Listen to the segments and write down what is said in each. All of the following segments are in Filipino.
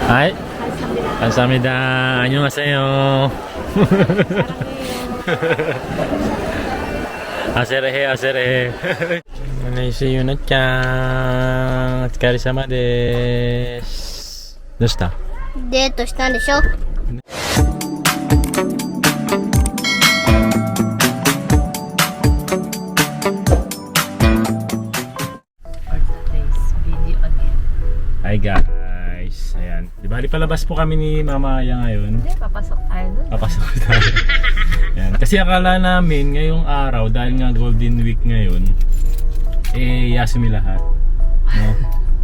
はい、감사합니다. 안녕하세요. 아세레해, 아세레해. 안녕히 유나ちゃん。お疲れ様です。どうした？デートしたんでしょ。Hi guys. Ayan. Di bali palabas po kami ni Mama Aya ngayon. Hindi, papasok tayo doon. Papasok tayo. Ayan. Kasi akala namin ngayong araw dahil nga Golden Week ngayon, yasumi lahat. No?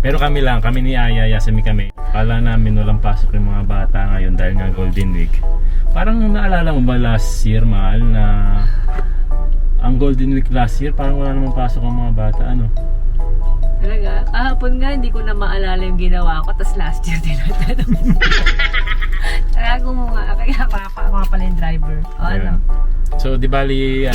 Pero kami lang, kami ni Aya, yasumi kami. Akala namin walang pasok yung mga bata ngayon dahil nga Golden Week. Parang naalala mo ba last year, Mahal, na ang Golden Week last year, parang wala namang pasok ang mga bata, ano? Talaga? Kahapon nga, hindi ko na maalala yung ginawa ko. Tapos last year, tinatanong. Talaga mo nga. Kaya ako nga pala yung driver. O ano? So, di bali,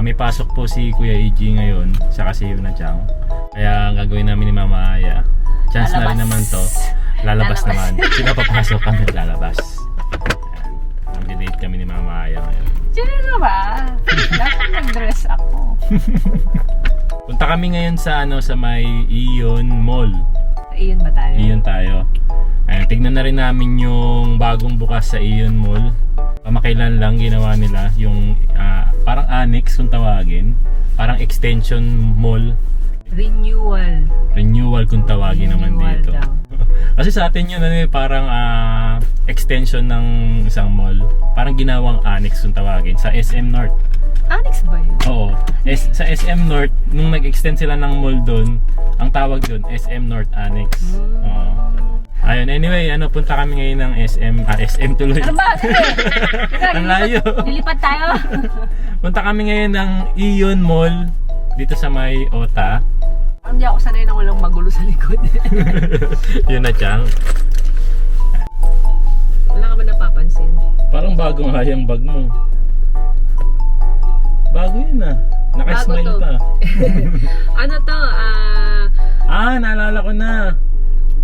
may pasok po si Kuya EG ngayon, saka si Yuna-chan. Kaya ang gagawin namin ni Mama Aya, chance na rin naman to, lalabas naman. Sila papasok, kami lalabas. Ayan. Mag-date kami ni Mama Aya ngayon. Sino ba? Dapat nag-dress ako. Punta kami ngayon sa sa may Ion Mall. Iyon ba tayo? Iyon tayo. Ayan, tignan na rin namin yung bagong bukas sa Ion Mall. Pamakailan lang ginawa nila yung parang annex kung tawagin. Parang extension mall. Renewal kung tawagin naman dito. Kasi sa atin yun parang extension ng isang mall. Parang ginawang annex kung tawagin sa SM North. Annex ba yun? Oo. Sa SM North, nung nag-extend sila ng mall doon, ang tawag doon, SM North Annex. Oo. Ayun, anyway, punta kami ngayon ng SM tuloy. Ano ba? Ang layo. Nilipat tayo. Punta kami ngayon ng Ion Mall, dito sa may Ota. Hindi ako sanay na walang magulo sa likod. Yun na, Chang. Wala ka ba napapansin? Parang bago nga yung bag mo. Bago yun Naka-smile Bago to. pa. Ano to? Naalala ko na.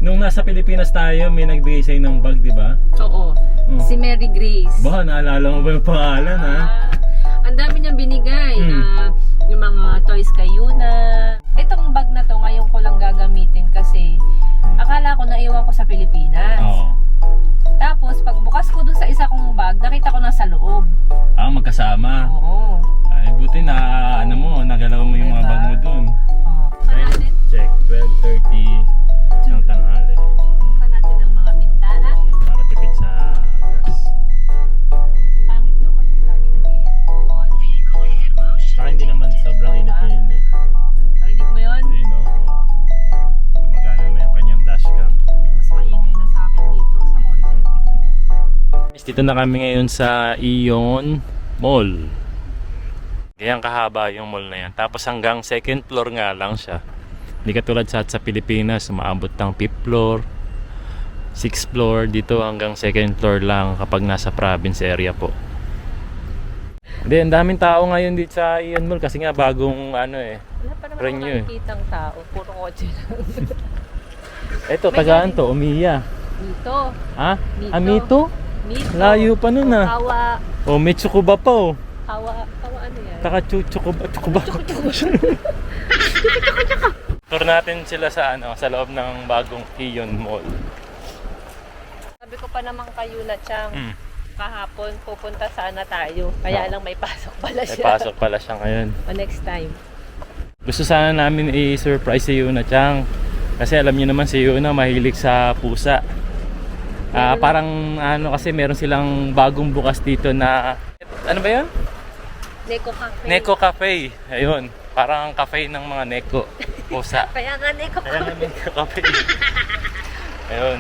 Nung nasa Pilipinas tayo, may nagbigay sa'yo ng bag, di ba? Oo. Si Mary Grace. Ba, naalala mo ba yung pangalan, ha? Ang dami niyang binigay. Yung mga toys kay Yuna. Itong bag na to, ngayon ko lang gagamitin kasi akala ko naiwan ko sa Pilipinas. Oo. Tapos, pagbukas ko dun sa isa kong bag, nakita ko na sa loob. Magkasama. Oo. Ay, buti na, nagalaw mo yung mga Diba? bag mo dun. Oo. Saan natin? Check, 12:30 ng tanghali. Saan natin ang mga bintana? Para tipid sa gas. Pangit daw kasi lagi nag-i-aircon. Saka hindi naman sobrang init ngayon eh. Narinig mo yun? Ayun, no? Gumagana na yung kanyang dashcam. Mas maingay na sa akin dito sa kotse. Dito na kami ngayon sa Ion Mall. Gayang kahaba yung mall na yan. Tapos hanggang second floor nga lang siya. Hindi katulad sa Pilipinas, umaabot ng 5th floor, 6th floor. Dito hanggang second floor lang kapag nasa province area po. Hindi, ang daming tao ngayon dito sa Ion Mall kasi nga bagong Wala pa naman Renew ako nakikitang tao. Puro kotse lang. Eto, tagaan to, Umiya. Mito. Ha? Mito. Mito? Mito. Layo pa nun Kawa. may tsukuba pa Kawa ano yan? Taka tsukuba. Tour natin sila sa sa loob ng bagong Ion Mall. Sabi ko pa naman kayo na Chang. Kahapon pupunta sana tayo. Kaya lang may pasok pala May siya. pasok pala siya ngayon. O next time. Gusto sana namin i-surprise si Yuna-chan. Kasi alam niyo naman si Yuna mahilig sa pusa. Parang kasi meron silang bagong bukas dito na ano ba 'yan? Neko Cafe. Neko Cafe. Ayun, parang cafe ng mga neko. Pusa. Kaya nga Neko Kaya nga Cafe. Neko Cafe. Ayun.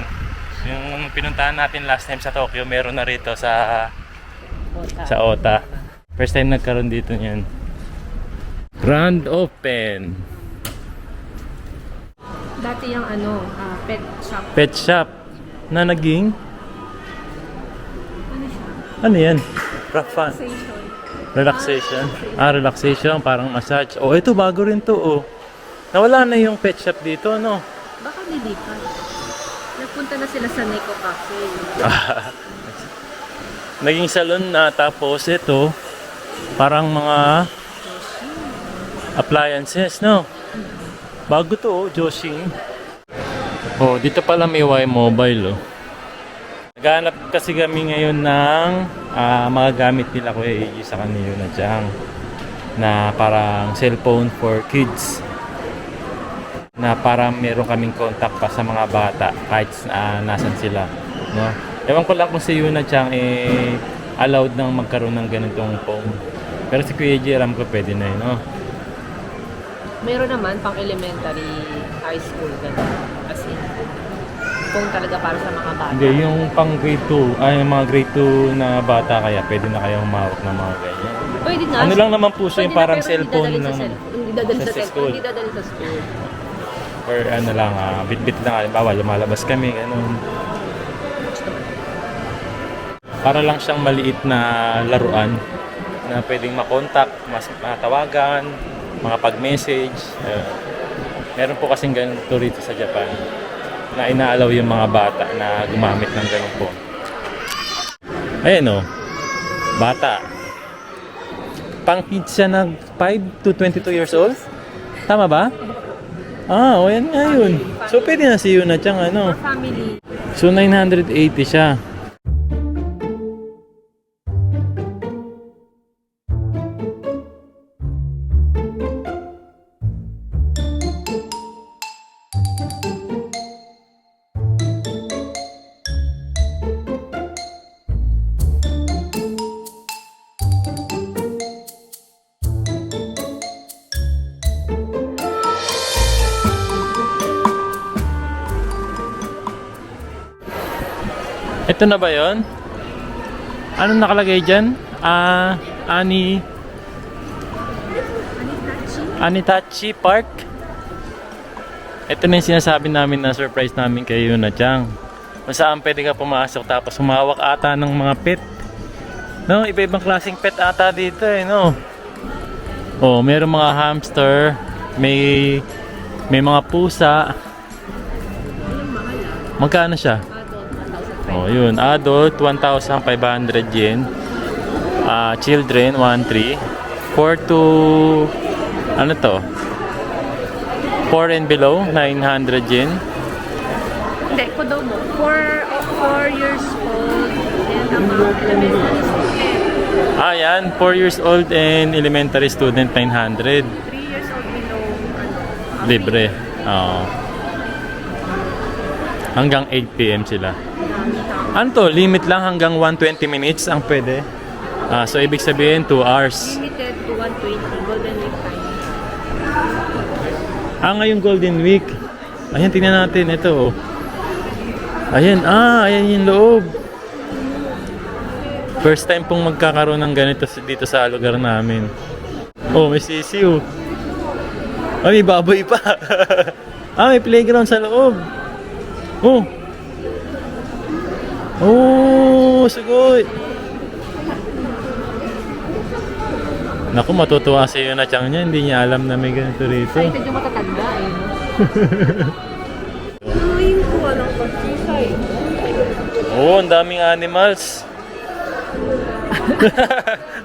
Yung pinuntahan natin last time sa Tokyo, meron na rito sa Ota. First time nagkaroon dito niyan. Grand open. Dati yung pet shop. Pet shop na naging Ano siya? ano yan? Rafa. Station. Relaxation. Relaxation, parang massage. Ito bago rin to Nawala na yung pet shop dito, no? Baka nilipat. Nagpunta Pupunta na sila sa Neko Cafe. Naging salon na, tapos ito, parang mga appliances, no? Bago to, oh, Joshing. Oh, dito pala may Y-Mobile, oh. Naghanap kasi kami ngayon ng mga gamit nila Kuya AJ sa kanila na dyan, na parang cellphone for kids, na parang meron kaming contact pa sa mga bata kahit nasan sila, no? Ewan ko lang kung si Yuna Chang allowed nang magkaroon ng ganitong phone. Pero si Kuya AJ alam ko pwede na yun, no? Meron naman pang elementary, high school, gano'n. As in, kung talaga para sa mga bata. Hindi, yung pang grade 2, yung mga grade 2 na bata kaya pwede na kayong humawak ng mga ganyan. Pwede na. Ano lang naman po siya, Pwede yung parang na, pero cellphone hindi lang. dadalhin Sa sa cellphone. school. Hindi dadalhin sa school. Or ano lang, bit-bit lang, halimbawa lumalabas kami, ganun. Para lang siyang maliit na laruan na pwedeng makontak, matawagan, mga pag-message. Meron po kasing ganito rito sa Japan na inaalaw yung mga bata na gumamit ng ganun po. Ayan o, bata. Pang kids siya ng 5 to 22 years old? Tama ba? O yan nga yun. So pwede na si Yuna Chang ano. For family. So 980 siya. Ito na ba yon? Anong nakalagay dyan? Anitachi Park. Ito na yung sinasabi namin na surprise namin kay Yuna Chang. Kung saan pwede ka pumasok tapos humawak ata ng mga pet. No, iba-ibang klaseng pet ata dito eh, no? Oh, mayroong mga hamster, may mga pusa. Magkano siya? Oh, yun. Adult, 1,500 yen. Children, 1,300. 4 to... Ano to? 4 and below, 900 yen. Hindi, kodomo. 4 years old and ang mga elementary student. Yan. 4 years old and elementary student, 900. 3 years old below, Libre. Oo. Hanggang 8 PM sila. Ano to? Limit lang hanggang 120 minutes ang pwede. So, ibig sabihin 2 hours. limited to 120, golden week time. Ngayong Golden Week. Ayan, tingnan natin. Ito, oh. Ayan, ayan yung loob. First time pong magkakaroon ng ganito dito sa lugar namin. Oh, may sisiw. May baboy pa. May playground sa loob. Oh. Oh, sugoy. Naku, matutuwa si Yuna Chang niya. Hindi niya alam na may ganito rito. Excited yung matatanda eh. Drawing ko, anong pag-kisay? Oo, ang daming animals.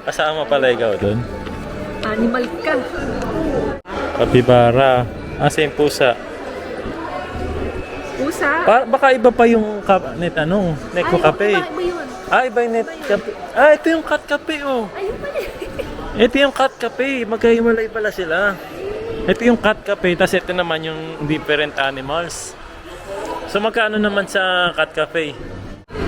Kasama pala ikaw doon. Animal ka. Kapibara. Same pusa. Pusa? Baka iba pa yung Neko Cafe. Iba yun. Iba yung Net Cafe. Ito yung Cat Cafe, oh. Ayun pala. Ito yung Cat Cafe. Magkahimalay pala sila. Ito yung Cat Cafe, tapos ito naman yung different animals. So magkano naman sa Cat Cafe?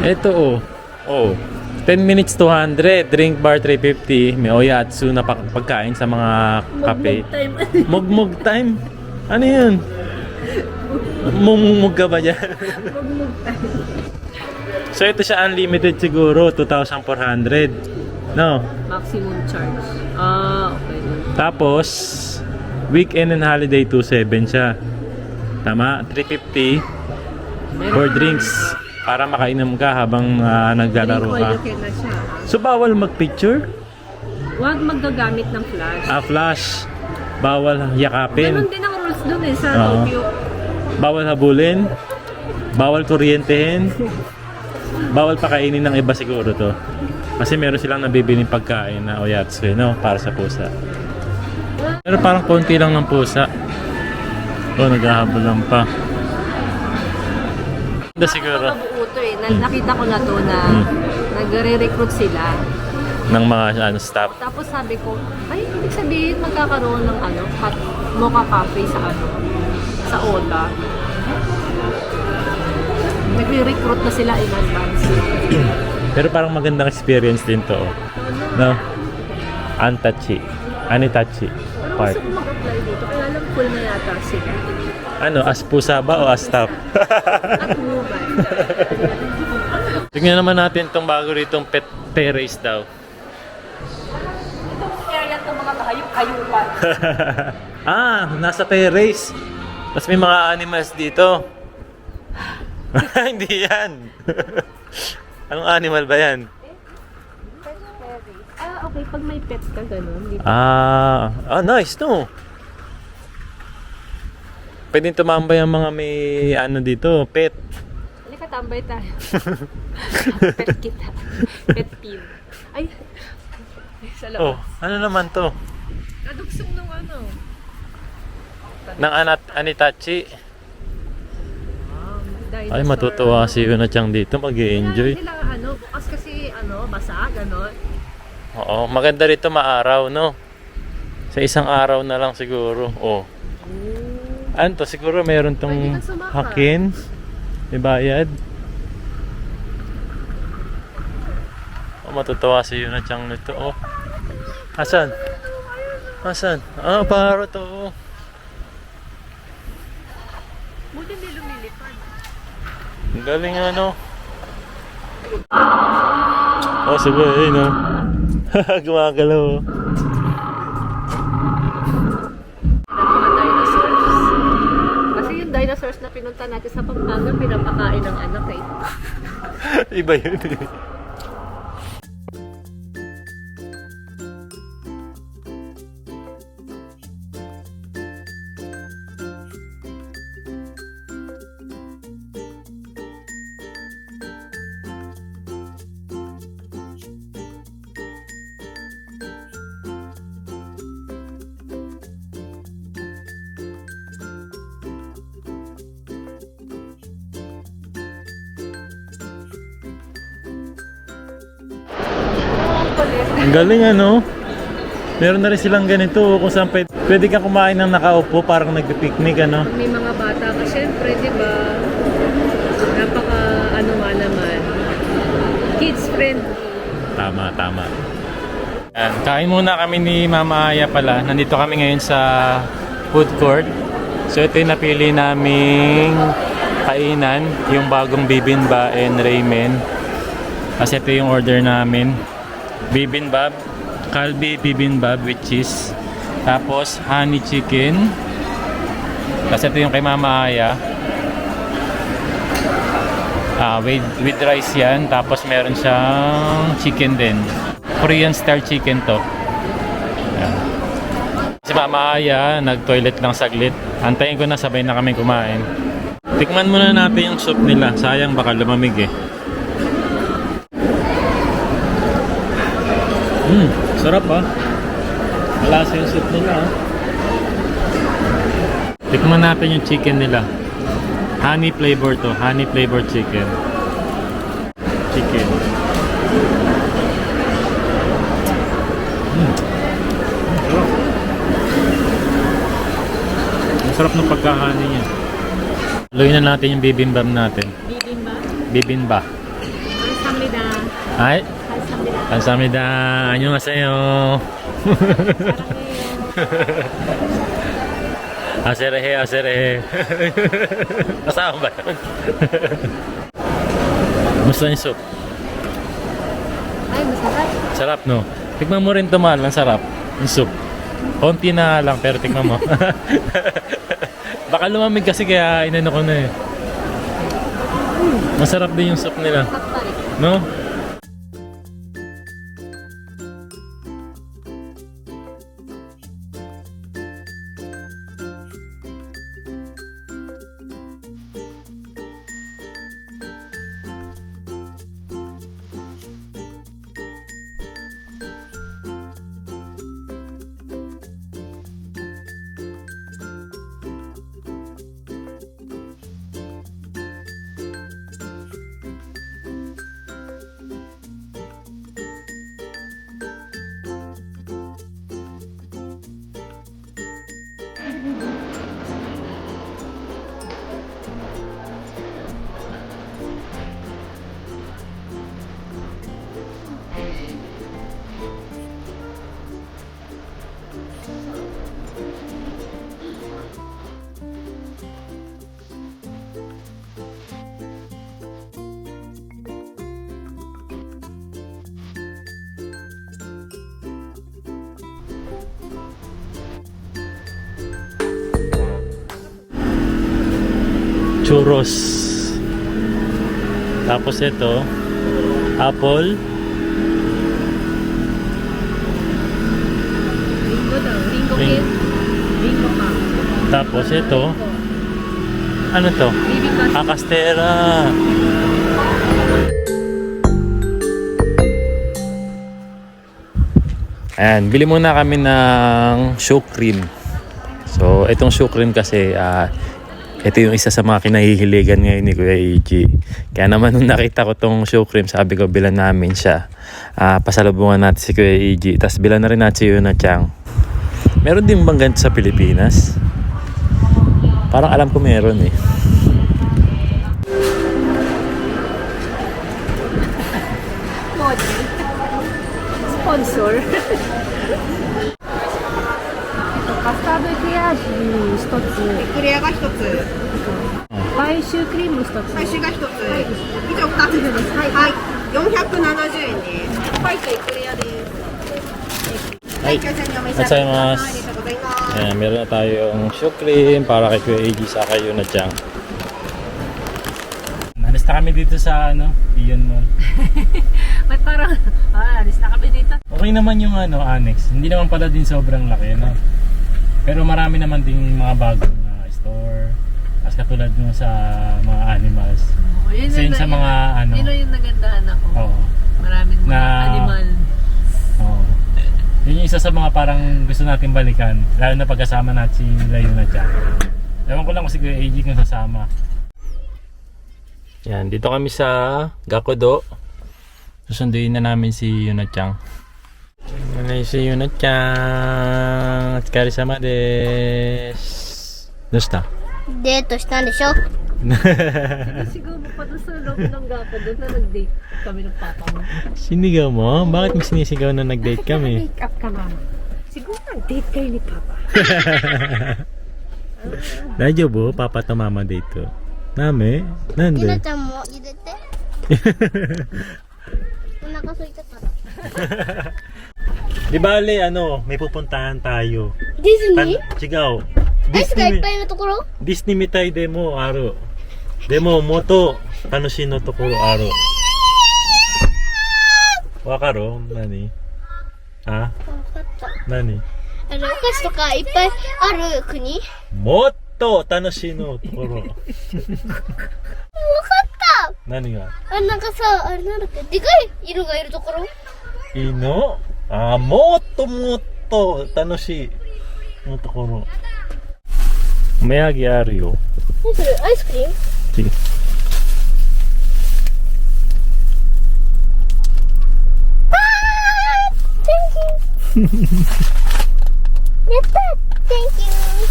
Ito, oh. 10 minutes 200, drink bar 350, may oyatsu na pagkain sa mga kape. Mugmug time. Ano yun? Mumumug ka ba dyan? Mugmug time. So ito siya unlimited siguro, 2,400. No? Maximum charge. Okay. Tapos, weekend and holiday 2,700 siya. Tama? 350 for drinks. Para makainom ka habang naglalaro ka. Drink na siya. So bawal magpicture? Huwag maggagamit ng flash. Flash. Bawal yakapin. Ganon din ang rules dun eh sa Oo. Tokyo. Bawal habulin. Bawal kuryentehin. Bawal pakainin ng iba siguro to. Kasi meron silang nabibiling pagkain na oyatsu, no? Para sa pusa. Pero parang konti lang ng pusa. Oh, naghahabol lang pa. Ganda siguro. Nakabuo to eh. Nakita ko na to na nagre-recruit sila. Ng mga staff. Tapos sabi ko, ay, ibig sabihin magkakaroon ng mocha cafe sa sa Oda. Nagre-recruit na sila in advance. Pero parang magandang experience din to. No? Antachi. Anitachi Pero Park. gusto ko mag-apply dito, kaya alam full na yata sila. Ano, as pusa ba o as staff? At woman. Tingnan naman natin itong bago ritong pet terrace daw. Itong area itong mga kahayup-hayupan. Nasa terrace. Tapos may mga animals dito. Hindi yan. Anong animal ba yan? Okay, pag may pet ka gano'n. Nice no. Pwedeng tumambay ang mga may dito, pet. Halika, tambay tayo. Pet kita. Pet peeve. Ay, sa Oh, labas. ano naman to? Kadugsong nung Ng Anitachi. Dinosaur. Ay, matutuwa si Yuna-chan dito, mag-i-enjoy. Kailangan bukas kasi basa, gano'n. Oo, maganda rito maaraw, no? Sa isang araw na lang siguro. Oh. Ano to? Siguro mayroon tong Pwede kang sumakay. hakin. May bayad. Oh, matutuwa si Yuna-chan nito. Oh. Asan? Asan? Paro to. Buti hindi lumilipad. Ang galing Oh, sabay, no? Gumagalaw. Mga dinosaurs. Kasi yung dinosaurs na pinunta natin sa Pampanga, pinapakain ng anak eh. Iba yun eh. Ang galing Meron na rin silang ganito kung saan pwede kang kumain ng nakaupo parang nagpipiknik May mga bata ka, syempre, di ba? Napaka, nga naman. Kids friendly. Tama. Yan, kain muna kami ni Mama Aya pala. Nandito kami ngayon sa food court. So ito yung napili naming kainan, yung bagong bibimbap and ramen. Kasi ito yung order namin. Bibimbap, kalbi bibimbap with cheese. Tapos honey chicken. Kasi ito yung kay Mama Aya. With rice yan. Tapos meron siyang chicken din. Korean style chicken to. Yan. Si Mama Aya, nag-toilet lang saglit. Antayin ko na, sabay na kami kumain. Tikman muna natin yung soup nila. Sayang, baka lumamig eh. Sarap malasa yung soup nila Tikman natin yung chicken nila. Honey flavor to. Honey flavor chicken. Ang sarap ng pagkahani niya. Luin na natin yung bibimbap natin. Bibimbap. Kamsahamnida. Ay, Kamsahamnida. 감사합니다. 안녕하세요. 아세레해. Kasama ba yun? Musta yung soup? Ay, masarap. Sarap, no? Tikman mo rin ito, mahal. Ang sarap. Yung soup. Konti na lang, pero tikman mo. Baka lumamig kasi kaya inano ko na eh. Masarap din yung soup nila. No? churros. Tapos ito, apple. Ringo daw. Ringo Ring- kid. Ringo pa. Tapos ito, ano to? Baby custard. Castera. Ayan, bili muna kami ng shoe cream. So, itong shoe cream kasi, ito yung isa sa mga kinahihiligan ngayon ni Kuya EG. Kaya naman nung nakita ko tong shoe cream, sabi ko bilan namin siya. Pasalubungan natin si Kuya EG. Tapos bilan na rin natin si Yuna Chang. Meron din bang ganito sa Pilipinas? Parang alam ko meron eh. Model. Sponsor.カスタードエクレア味1つ、クレアが1つ、パイシュークリーム1つ、最終が1つ、以上2つです。はい、470円です。パイとエクレアです。はい、今日にお召し上がりください。ありがとうございます。Ayan, meron na tayong shoe cream para kay Kuya EG sa kayo na Chang. Alis na kami dito sa Ion Mall. Ba't parang, alis na kami dito. Okay naman yung annex. Hindi naman pala din sobrang laki, no? Pero marami naman ding mga bagong store. As katulad nung sa mga animals. Yun Same sa mga Yun yung nagandahan ako. Oo. Maraming mga Na- animal. Oo. Yun yung isa sa mga parang gusto natin balikan. Lalo na pagkasama natin si Layo na dyan. Ewan ko lang kung si Kuya AG kung sasama. Yan, dito kami sa Gakodo. Susunduin na namin si Yuna-chan. Ano si Yuna-chan? Otsukare sama desu. Dosta? デートしたんでしょ Sigaw mo pa doon sa loob ng gapo doon na nag-date kami ng papa mo. Sinigaw mo? Bakit mo sinisigaw na nag-date kami? Make up ka mama. Siguro nag-date kayo ni papa. Daijoubu? Papa to mama date ko. Name? ひな Nande? ちゃんも入れてお腹空いたから Di bale, may pupuntahan tayo. ディズニー Chigaw. アイスがいっぱいのところ Disney mitai demo aro. Demo moto tanushi no tokoro aro. Wakaro? Nani? Ha? 分かった Nani? お菓子とかいっぱいある国 Motto tanushi no tokoro. 分かった Nani ga? なんかさ、あれなんだっけでかい犬がいるところ Ino? Motto tanushi no tokoro. Mayagi aru yo. 何それアイスクリーム Sige. やった Thank you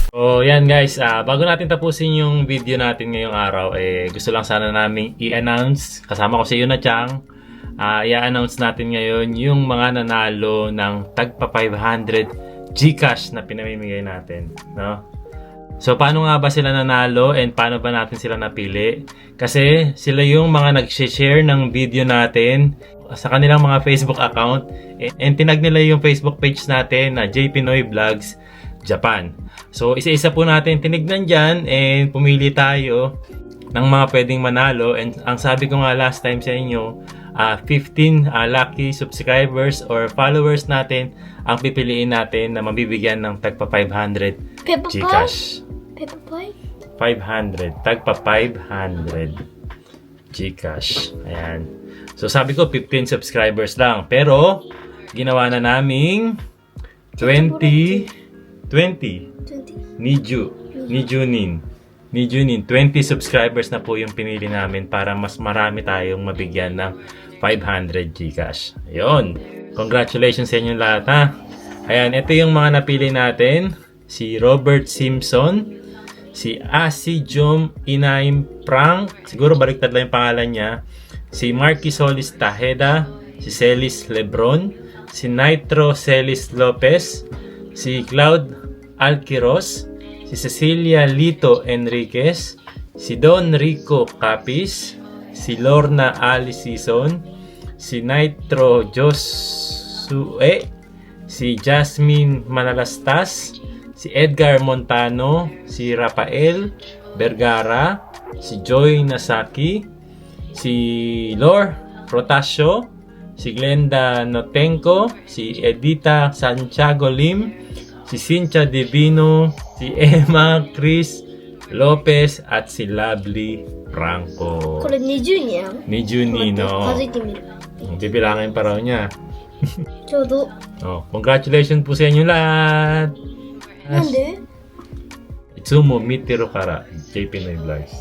So, yan guys, bago natin tapusin yung video natin ngayong araw, gusto lang sana namin i-announce, kasama ko si Yuna-chan, i-announce natin ngayon yung mga nanalo ng tagpa 500 GCash na pinamimigay natin, no? So, paano nga ba sila nanalo and paano ba natin sila napili? Kasi sila yung mga nag-share ng video natin sa kanilang mga Facebook account and tinag nila yung Facebook page natin na J Pinoy Vlogs Japan. So, isa-isa po natin tinignan dyan and pumili tayo ng mga pwedeng manalo. And ang sabi ko nga last time sa inyo, 15 lucky subscribers or followers natin ang pipiliin natin na mabibigyan ng tagpa 500 Peppa Pie? Gcash. Peppa Pie? 500. Tagpa 500 Gcash. Ayan. So, sabi ko 15 subscribers lang. Pero, ginawa na naming 20 Nijunin 20 subscribers na po yung pinili namin para mas marami tayong mabigyan ng 500 Gcash. Ayun. Congratulations sa inyong lahat, ha. Ayan, ito yung mga napili natin. Si Robert Simpson, si Asi Jom Inaim Prang, siguro baliktad lang yung pangalan niya. Si Marky Solis Tajeda, si Celis Lebron, si Nitro Celis Lopez, si Cloud Alquiros, si Cecilia Lito Enriquez, si Don Rico Capis, si Lorna Ali Sison, si Nitro Josue, si Jasmine Manalastas, si Edgar Montano, si Rafael Vergara, si Joy Nasaki, si Lor Protasio, si Glenda Notenko, si Edita Santiago Lim, si Cynthia Divino, si Emma Chris Lopez, at si Lovely Franco. これ20人やん。 22の 数えてみる。 bibilangin pa raw niya. ちょうど。 Oh, congratulations po sa inyo lahat. なんで Itsumo Mitiro Kara, JP Noy Vlogs.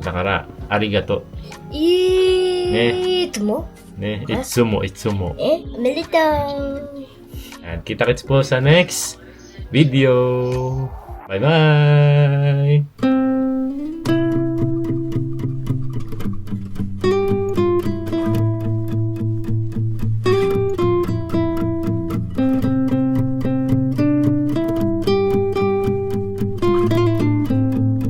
Nakara, arigato. いつも Ne, itsumo. おめでとう。 And kita-kits po sa next video. Bye-bye!